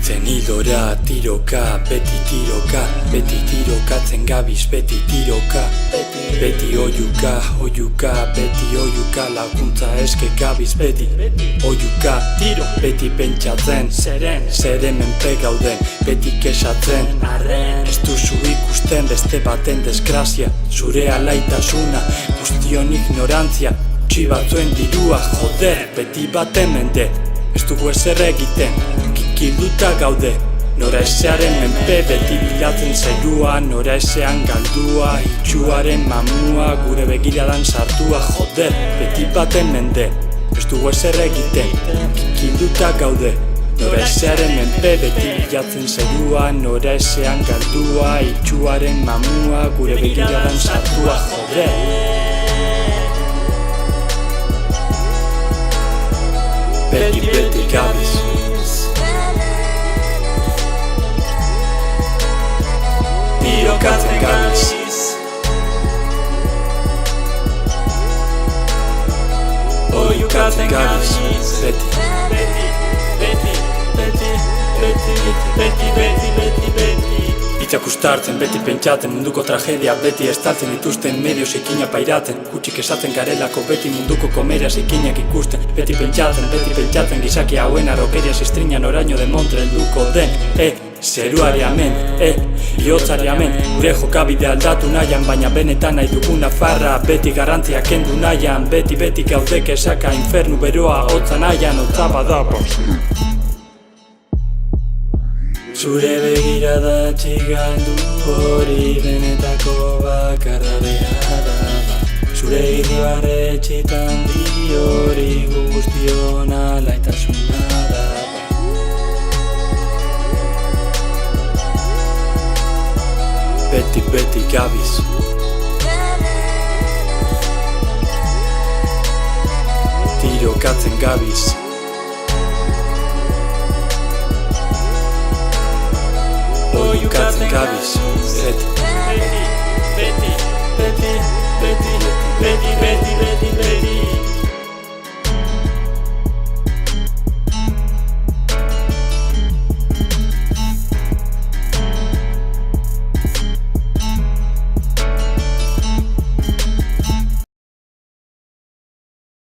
Zen hildora tiroka, beti tirokatzen gabiz, beti tiroka. Beti oiuka, beti oiuka, laguntza eske gabiz, beti oiuka. Beti pentsatzen, zeren menpe gauden, beti kesatzen. Ez duzu ikusten beste baten desgrazia, zure alaitasuna, guztion ignorantzia. Utsi batzuen dirua, joder, beti baten mende, ez dugu ezer egiten, kikilduta gaude. Nora ezearen menpe beti bilatzen zerua, nora ezean galdua, itxuaren mamua, gure begiradan sartua, joder, beti baten mende, ez dugu ezer egiten, kikilduta gaude. Nora ezearen menpe beti bilatzen zerua, nora ezean galdua, itxuaren mamua, gure begiradan sartua, joder. Beti gabiz, tirokatzen gabiz. Oiukatzen gabiz, beti. Itzak ustartzen, beti pentsatzen, munduko tragedia beti estaltzen dituzten medios ikina pairatzen. Kutsik esatzen garelako beti munduko komeriaz ikinak ikusten. Beti pentsatzen, gizaki hauen arrokeria zistriñan oraino de montre helduko den. Zeruari amen, iotzari amen. Gure jokabide aldatu nahian, baina benetan nahi duguna farra. Beti garantzia kendu nahian, beti gaudek esaka infernu beroa hotza nahian, hotza badapos. Zure begirada txigaldu hori benetako bakarra behar da. Zure irribarre txitan di hori guztion alaitasuna da. Beti gabiz, tirokatzen gabiz. Oiukatzen gabiz, beti.